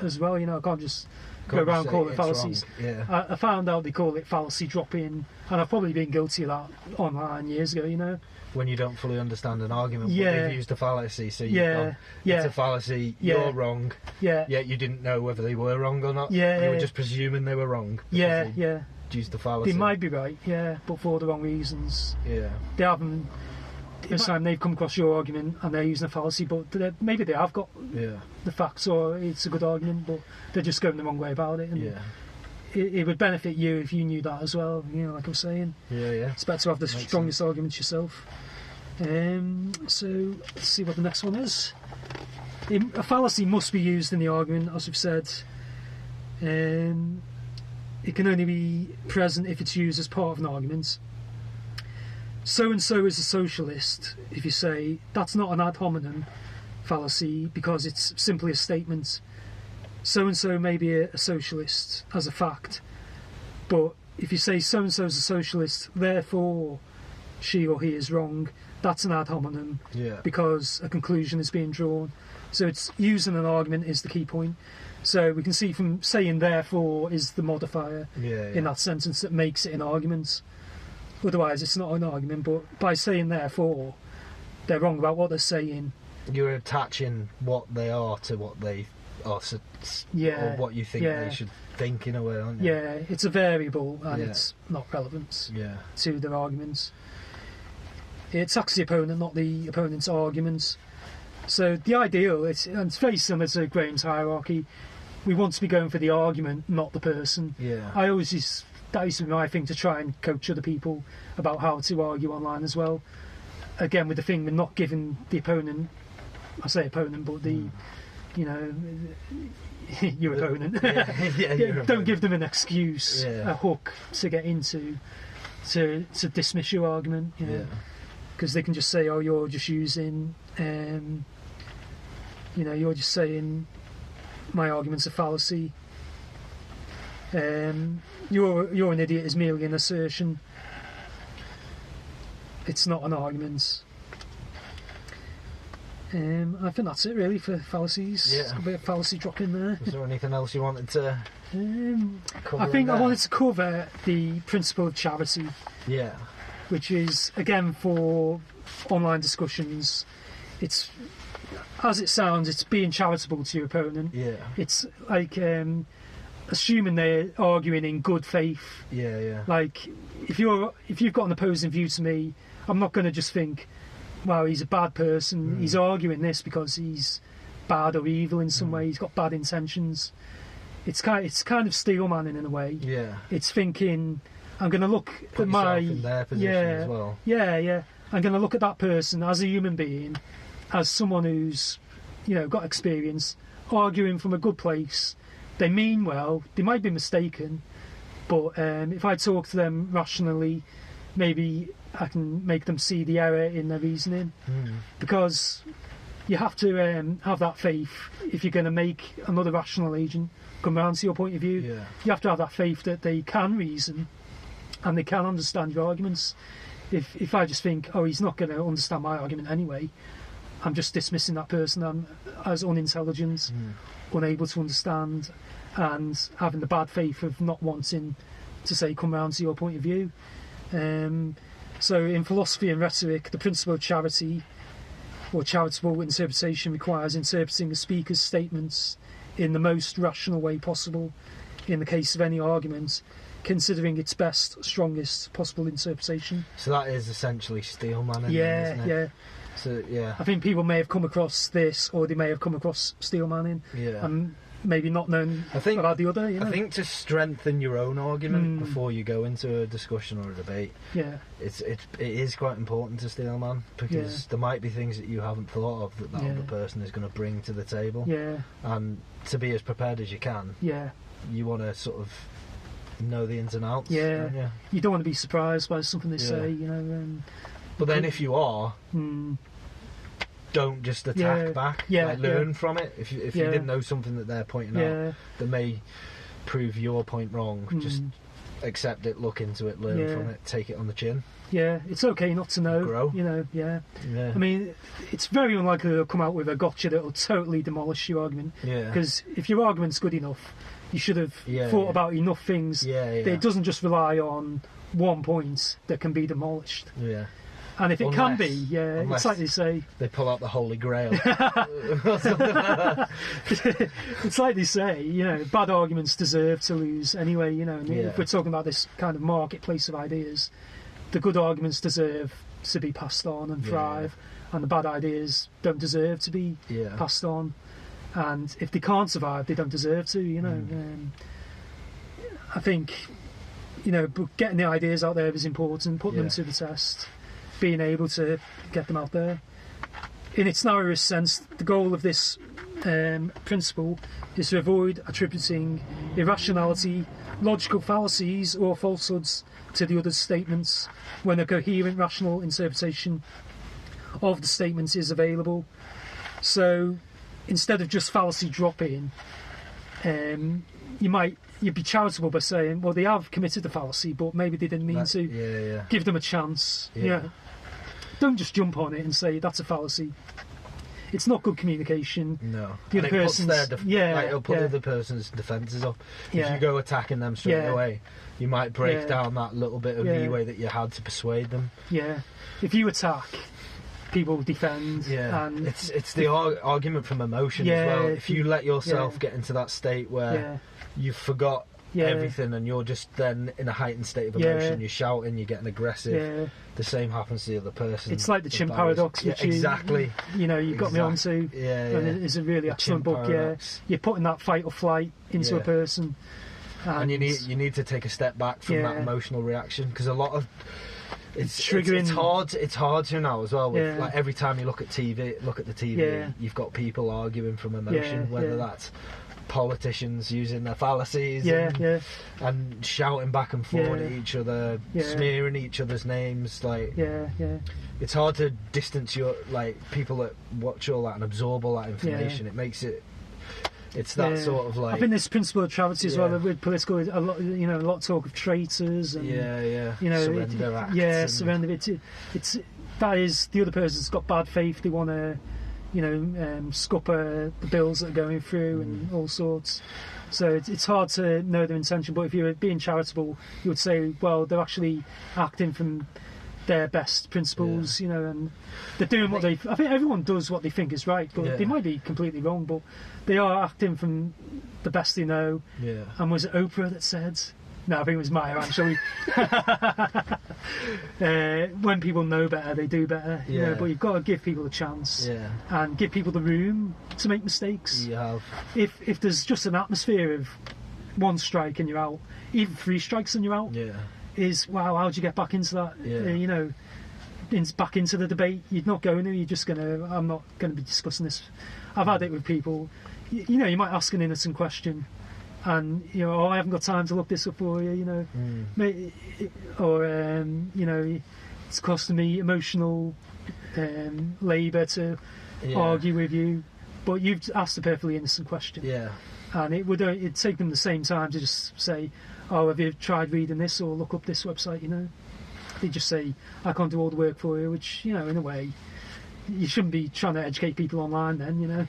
as well. I can't just go around calling it fallacies. I found out they call it fallacy drop-in, and I've probably been guilty of that online years ago. When you don't fully understand an argument, but they've used a fallacy, so it's a fallacy, you're wrong, yet you didn't know whether they were wrong or not. You were just presuming they were wrong. Used the fallacy. They might be right, but for the wrong reasons. They haven't. This time they've come across your argument and they're using a fallacy, but maybe they have got the facts or it's a good argument, but they're just going the wrong way about it. And it would benefit you if you knew that as well. Like I'm saying. It's better to have the strongest arguments yourself. So let's see what the next one is. A fallacy must be used in the argument, as we've said. It can only be present if it's used as part of an argument. So and so is a socialist. If you say that's not an ad hominem fallacy because it's simply a statement. So and so may be a socialist as a fact, but if you say so and so is a socialist, therefore she or he is wrong, that's an ad hominem because a conclusion is being drawn. So it's using an argument is the key point. So we can see from saying therefore is the modifier in that sentence that makes it an argument. Otherwise it's not an argument, but by saying therefore they're wrong about what they're saying. You're attaching what they are to what they are, or what you think they should think in a way, aren't you? It's a variable and it's not relevant to their arguments. It attacks the opponent, not the opponent's arguments. So the ideal, it's very similar to Graham's hierarchy. We want to be going for the argument, not the person. That used to be my thing, to try and coach other people about how to argue online as well. Again, with the thing with not giving the opponent, I say opponent, but the your opponent. Don't give them an excuse, a hook to get into, to dismiss your argument. Because they can just say, "Oh, you're just using, you're just saying my argument's a fallacy. You're an idiot is merely an assertion. It's not an argument." I think that's it really for fallacies. A bit of fallacy drop in there. Is there anything else you wanted to cover? I think I wanted to cover the principle of charity. Which is, again, for online discussions, it's, as it sounds, it's being charitable to your opponent. It's like assuming they're arguing in good faith. Like, if you've got an opposing view to me, I'm not going to just think, wow, he's a bad person, he's arguing this because he's bad or evil in some way, he's got bad intentions. It's kind of steel manning in a way. It's thinking, I'm going to look at my in their position as well. I'm going to look at that person as a human being, as someone who's got experience, arguing from a good place. They mean well. They might be mistaken, but if I talk to them rationally, maybe I can make them see the error in their reasoning. Because you have to have that faith if you're going to make another rational agent come round to your point of view. You have to have that faith that they can reason and they can understand your arguments. If I just think, oh, he's not going to understand my argument anyway, I'm just dismissing that person as unintelligent, unable to understand, and having the bad faith of not wanting to say come round to your point of view. So in philosophy and rhetoric, the principle of charity or charitable interpretation requires interpreting the speaker's statements in the most rational way possible in the case of any argument, considering its best, strongest possible interpretation. So that is essentially Steelman, yeah, isn't it? yeah. So yeah, I think people may have come across this, or they may have come across Steelmanning, yeah, maybe not known about the other. I think to strengthen your own argument before you go into a discussion or a debate, it is quite important to Steelman, because there might be things that you haven't thought of that other person is going to bring to the table. Yeah, and to be as prepared as you can. Yeah, you want to sort of know the ins and outs. Yeah, you don't want to be surprised by something they say. But then if you are. Don't just attack back. Learn from it. If you didn't know something that they're pointing out that may prove your point wrong, just accept it, look into it, learn from it, take it on the chin. Yeah, it's okay not to know. Grow. I mean, it's very unlikely they'll come out with a gotcha that will totally demolish your argument. Because if your argument's good enough, you should have thought about enough things that it doesn't just rely on one point that can be demolished. And if it can be, it's like they say... They pull out the Holy Grail. It's like they say, bad arguments deserve to lose anyway, if we're talking about this kind of marketplace of ideas, the good arguments deserve to be passed on and thrive, and the bad ideas don't deserve to be passed on. And if they can't survive, they don't deserve to, I think, but getting the ideas out there is important, putting them to the test, being able to get them out there. In its narrowest sense, the goal of this principle is to avoid attributing irrationality, logical fallacies or falsehoods to the other's statements when a coherent rational interpretation of the statements is available. So instead of just fallacy dropping, you'd be charitable by saying, well, they have committed the fallacy, but maybe they didn't mean to. Give them a chance. Don't just jump on it and say that's a fallacy. It's not good communication. No. The other person's it'll put the other person's defences up. If you go attacking them straight away, you might break down that little bit of leeway that you had to persuade them. If you attack, people defend. And it's the argument from emotion as well. If you let yourself get into that state where you forgot everything and you're just then in a heightened state of emotion, you're shouting, you're getting aggressive, the same happens to the other person. It's like the chimp paradox, which you got me onto, and it's a really excellent book. You're putting that fight or flight into a person, and you need to take a step back from that emotional reaction, because a lot of it's triggering. It's hard to now as well. With, like every time you look at the TV, you've got people arguing from emotion, whether that's politicians using their fallacies and shouting back and forth at each other, smearing each other's names. It's hard to distance people that watch all that and absorb all that information. It makes it. It's that sort of like. I think this principle of charity as well with political, a lot of talk of traitors and surrender acts. Surrender. It's that is the other person's got bad faith. They want to. Scupper the bills that are going through and all sorts. So it's hard to know their intention, but if you were being charitable, you would say, well, they're actually acting from their best principles, and they're doing what they... I think everyone does what they think is right, but they might be completely wrong, but they are acting from the best they know. And was it Oprah that said... No, I think it was Maya, actually. When people know better, they do better. But you've got to give people a chance and give people the room to make mistakes. If there's just an atmosphere of one strike and you're out, even 3 strikes and you're out, is, wow, how'd you get back into that? Back into the debate? You're not going to. You're just going to, I'm not going to be discussing this. I've had it with people. You know, you might ask an innocent question, and you know, oh, I haven't got time to look this up for you. You know, or you know, it's costing me emotional labour to argue with you, but you've asked a perfectly innocent question. Yeah. And it'd take them the same time to just say, oh, have you tried reading this or look up this website, you know? They just say, I can't do all the work for you, which, you know, in a way, you shouldn't be trying to educate people online then, you know?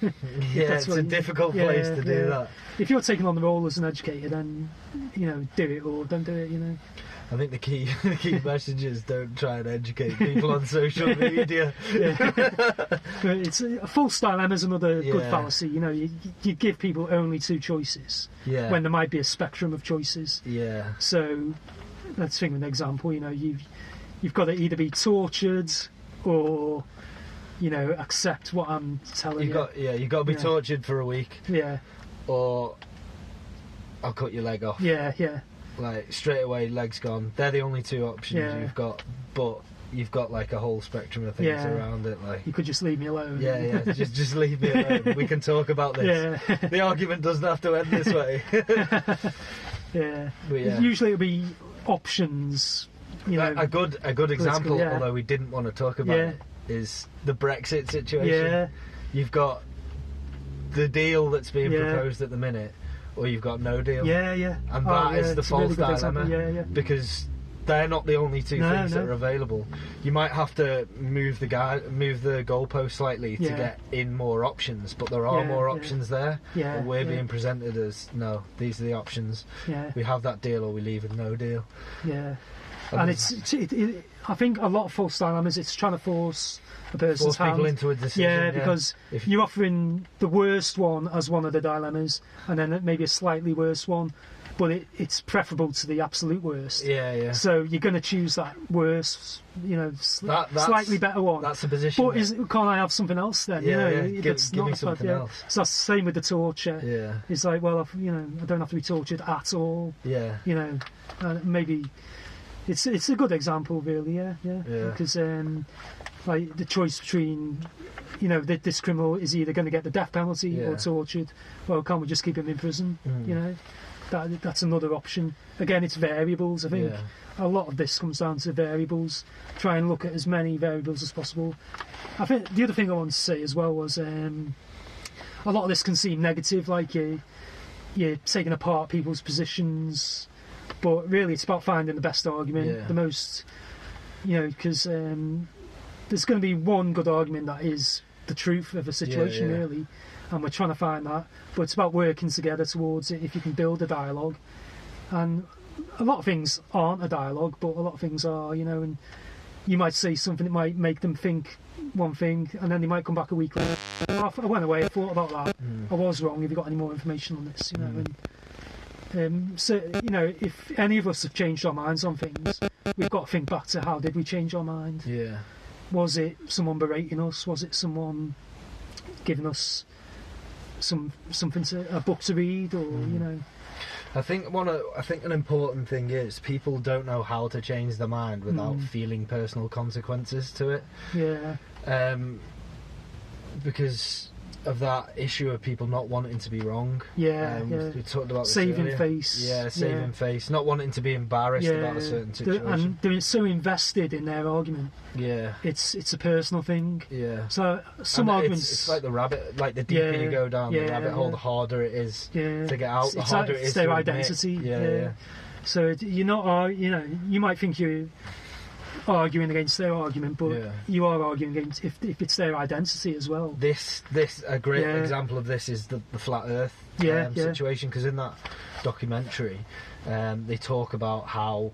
Yeah, it's a difficult place to do that. If you're taking on the role as an educator, then, you know, do it or don't do it, you know? I think the key message is don't try and educate people on social media. It's a false dilemma is another good fallacy. You know, you give people only two choices when there might be a spectrum of choices. Yeah. So let's think of an example. You know, you've got to either be tortured or, you know, accept what I'm telling you. You've got to be tortured for a week. Yeah. Or I'll cut your leg off. Yeah. Like straight away, legs gone. They're the only two options you've got, but you've got like a whole spectrum of things around it. Like you could just leave me alone. Yeah. just leave me alone. We can talk about this. Yeah. The argument doesn't have to end this way. But usually it'll be options. You know, a good example, although we didn't want to talk about it, is the Brexit situation. Yeah. You've got the deal that's being proposed at the minute, or you've got no deal. Yeah. And that is the false dilemma. Yeah. Because they're not the only two things that are available. You might have to move the goalpost slightly to get in more options, but there are more options there. Yeah. But we're being presented as, no, these are the options. Yeah. We have that deal or we leave with no deal. Yeah. And I think a lot of false dilemmas, it's trying to force a person's hand. People into a decision. Yeah, because you're offering the worst one as one of the dilemmas, and then maybe a slightly worse one, but it's preferable to the absolute worst. Yeah. So you're going to choose that worse, you know, slightly better one. That's the position. But can't I have something else then? Yeah, you know, give me something else. So that's the same with the torture. Yeah. It's like, well, you know, I don't have to be tortured at all. Yeah. You know, maybe. It's a good example, really, yeah. Because like the choice between, you know, this criminal is either going to get the death penalty or tortured. Well, can't we just keep him in prison? You know, that's another option. Again, it's variables. I think a lot of this comes down to variables. Try and look at as many variables as possible. I think the other thing I wanted to say as well was a lot of this can seem negative, like you're taking apart people's positions. But really, it's about finding the best argument, the most, you know, because there's going to be one good argument that is the truth of a situation, really, and we're trying to find that. But it's about working together towards it. If you can build a dialogue, and a lot of things aren't a dialogue, but a lot of things are, you know, and you might say something that might make them think one thing, and then they might come back a week later. I went away, I thought about that. I was wrong. Have you got any more information on this? You know. So, you know, if any of us have changed our minds on things, we've got to think back to how did we change our mind? Yeah. Was it someone berating us? Was it someone giving us a book to read, or you know? I think an important thing is people don't know how to change their mind without feeling personal consequences to it. Yeah. Because of that issue of people not wanting to be wrong. We talked about this saving earlier. face. Saving face, not wanting to be embarrassed about a certain situation. And they're so invested in their argument. Yeah. It's a personal thing. Yeah. So some arguments. It's like the rabbit, like the deeper you go down the rabbit hole, the harder it is to get out. The harder it is their to identity. Yeah. So you're not, you know, you might think you're arguing against their argument, but you are arguing against if it's their identity as well. This a great example of this is the flat Earth situation, because in that documentary they talk about how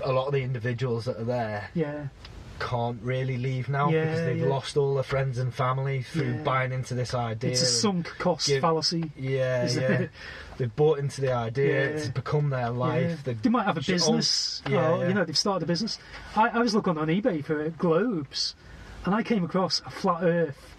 a lot of the individuals that are there can't really leave now because they've lost all their friends and family through buying into this idea. It's a sunk cost fallacy. They've bought into the idea. It's become their life. They might have a business. You know, they've started a business. I was looking on eBay for globes, and I came across a flat Earth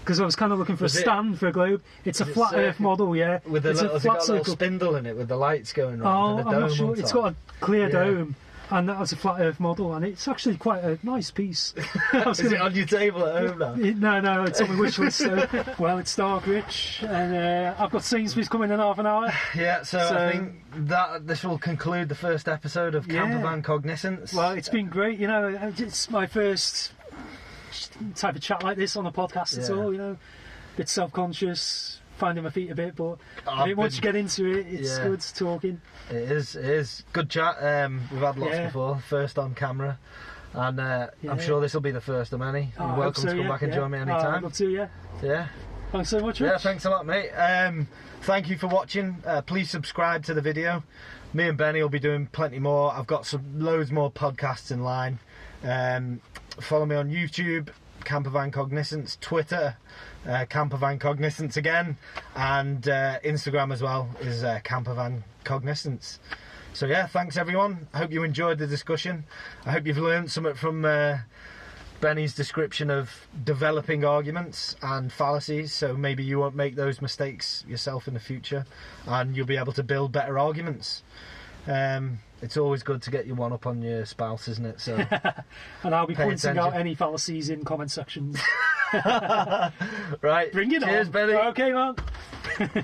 because I was kind of looking for a stand for a globe. It's a flat Earth model, with a little spindle in it with the lights going on. I'm not sure. It's got a clear dome. And that was a flat earth model, and it's actually quite a nice piece. Is it on your table at home now? No, it's on my wish list. So, well, it's dark rich, and I've got Sainsbury's coming in half an hour. Yeah, so I think that this will conclude the first episode of Campervan Cognisance. Well, it's been great. You know, it's my first type of chat like this on a podcast at all. You know, a bit self-conscious, finding my feet a bit, but I think once you get into it, it's good talking. It is good chat. We've had lots before, first on camera, and I'm sure this will be the first of many. You're welcome to come back and join me anytime. I'd love to, yeah. Thanks so much, Rich. Yeah, thanks a lot, mate. Thank you for watching. Please subscribe to the video. Me and Benny will be doing plenty more. I've got loads more podcasts in line. Follow me on YouTube, Campervan Cognisance, Twitter, Campervan Cognisance again, and Instagram as well is Campervan Cognisance. So yeah, thanks everyone. I hope you enjoyed the discussion. I hope you've learned something from Benny's description of developing arguments and fallacies, so maybe you won't make those mistakes yourself in the future, and you'll be able to build better arguments. It's always good to get your one up on your spouse, isn't it? So, and I'll be pointing out any fallacies in comment sections. Right. Bring it on. Cheers, Benny. Okay, man.